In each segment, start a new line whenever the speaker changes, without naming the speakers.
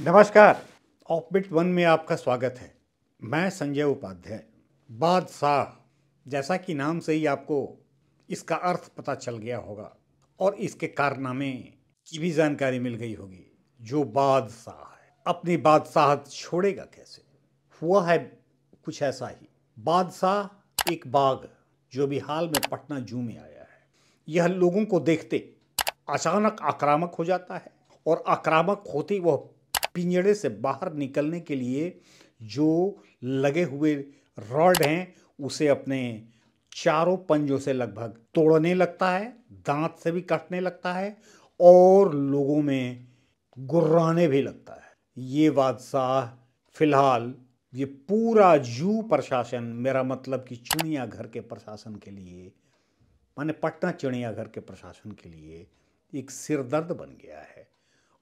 नमस्कार। Offbeat one में आपका स्वागत है। मैं संजय उपाध्याय। बादशाह, जैसा कि नाम से ही आपको इसका अर्थ पता चल गया होगा और इसके कारनामे की भी जानकारी मिल गई होगी। जो बादशाह है अपनी बादशाहत छोड़ेगा कैसे? हुआ है कुछ ऐसा ही। बादशाह एक बाघ जो भी हाल में पटना जू में आया है, यह लोगों को देखते अचानक आक्रामक हो जाता है और आक्रामक होते वह पिंजड़े से बाहर निकलने के लिए जो लगे हुए रॉड हैं उसे अपने चारों पंजों से लगभग तोड़ने लगता है, दांत से भी काटने लगता है और लोगों में गुर्राने भी लगता है। ये बादशाह फिलहाल ये पूरा जू प्रशासन, मेरा मतलब कि चिड़ियाघर के प्रशासन के लिए, माने पटना चिड़ियाघर के प्रशासन के लिए एक सिरदर्द बन गया है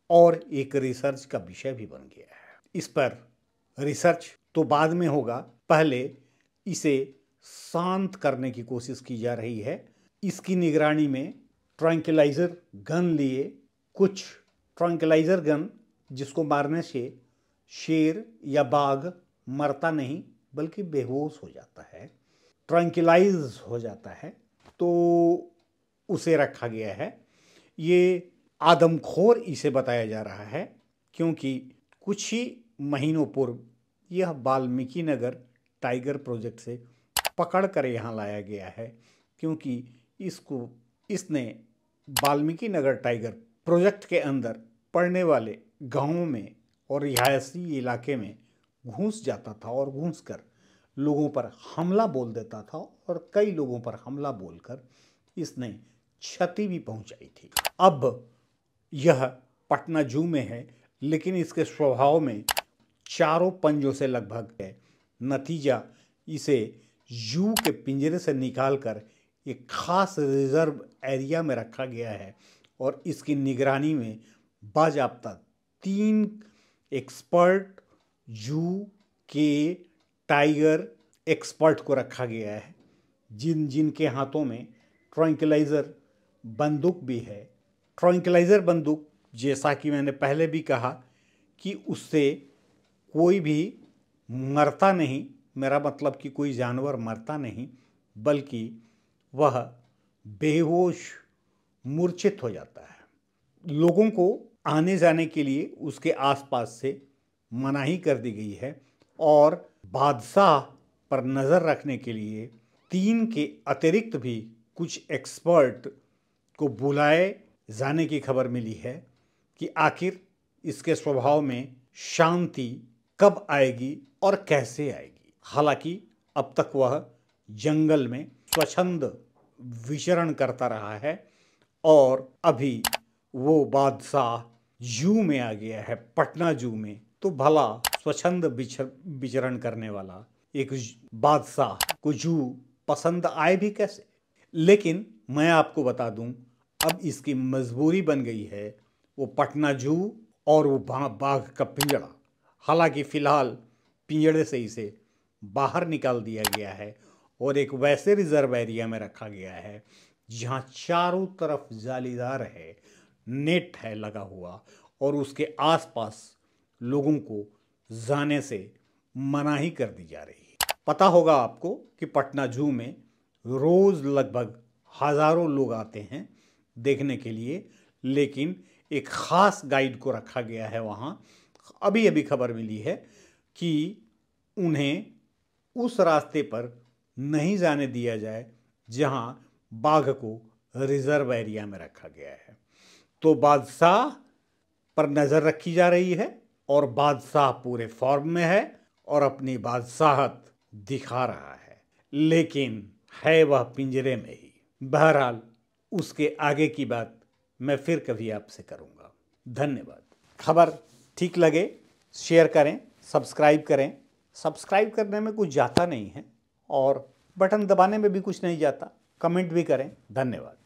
और एक रिसर्च का विषय भी बन गया है। इस पर रिसर्च तो बाद में होगा, पहले इसे शांत करने की कोशिश की जा रही है। इसकी निगरानी में ट्रैंक्विलाइजर गन लिए, कुछ ट्रैंक्विलाइजर गन जिसको मारने से शेर या बाघ मरता नहीं बल्कि बेहोश हो जाता है, ट्रैंक्विलाइज हो जाता है, तो उसे रखा गया है। ये आदमखोर इसे बताया जा रहा है क्योंकि कुछ ही महीनों पूर्व यह वाल्मीकि नगर टाइगर प्रोजेक्ट से पकड़ कर यहाँ लाया गया है, क्योंकि इसने वाल्मीकि नगर टाइगर प्रोजेक्ट के अंदर पड़ने वाले गांवों में और रिहायशी इलाके में घुस जाता था और घुसकर लोगों पर हमला बोल देता था और कई लोगों पर हमला बोलकर इसने क्षति भी पहुंचाई थी। अब यह पटना जू में है, लेकिन इसके स्वभाव में चारों पंजों से लगभग है। नतीजा इसे जू के पिंजरे से निकालकर एक खास रिजर्व एरिया में रखा गया है और इसकी निगरानी में बाजाप्ता 3 एक्सपर्ट जू के टाइगर एक्सपर्ट को रखा गया है, जिनके हाथों में ट्रैंक्विलाइजर बंदूक भी है। ट्रैंक्विलाइजर बंदूक, जैसा कि मैंने पहले भी कहा कि उससे कोई भी मरता नहीं, मेरा मतलब कि कोई जानवर मरता नहीं, बल्कि वह बेहोश मूर्छित हो जाता है। लोगों को आने जाने के लिए उसके आसपास से मनाही कर दी गई है और बादशाह पर नज़र रखने के लिए 3 के अतिरिक्त भी कुछ एक्सपर्ट को बुलाए जाने की खबर मिली है कि आखिर इसके स्वभाव में शांति कब आएगी और कैसे आएगी। हालांकि अब तक वह जंगल में स्वच्छंद विचरण करता रहा है और अभी वो बादशाह जू में आ गया है, पटना जू में, तो भला स्वच्छंद विचरण करने वाला एक बादशाह को जू पसंद आए भी कैसे। लेकिन मैं आपको बता दूं, अब इसकी मजबूरी बन गई है वो पटना जू और वो बाघ का पिंजड़ा। हालांकि फिलहाल पिंजड़े से इसे बाहर निकाल दिया गया है और एक वैसे रिजर्व एरिया में रखा गया है जहां चारों तरफ जालीदार है, नेट है लगा हुआ और उसके आसपास लोगों को जाने से मनाही कर दी जा रही है। पता होगा आपको कि पटना जू में रोज लगभग हजारों लोग आते हैं देखने के लिए, लेकिन एक खास गाइड को रखा गया है वहाँ। अभी अभी खबर मिली है कि उन्हें उस रास्ते पर नहीं जाने दिया जाए जहाँ बाघ को रिजर्व एरिया में रखा गया है। तो बादशाह पर नज़र रखी जा रही है और बादशाह पूरे फॉर्म में है और अपनी बादशाहत दिखा रहा है, लेकिन है वह पिंजरे में ही। बहरहाल उसके आगे की बात मैं फिर कभी आपसे करूंगा। धन्यवाद। खबर ठीक लगे शेयर करें, सब्सक्राइब करें। सब्सक्राइब करने में कुछ जाता नहीं है और बटन दबाने में भी कुछ नहीं जाता। कमेंट भी करें। धन्यवाद।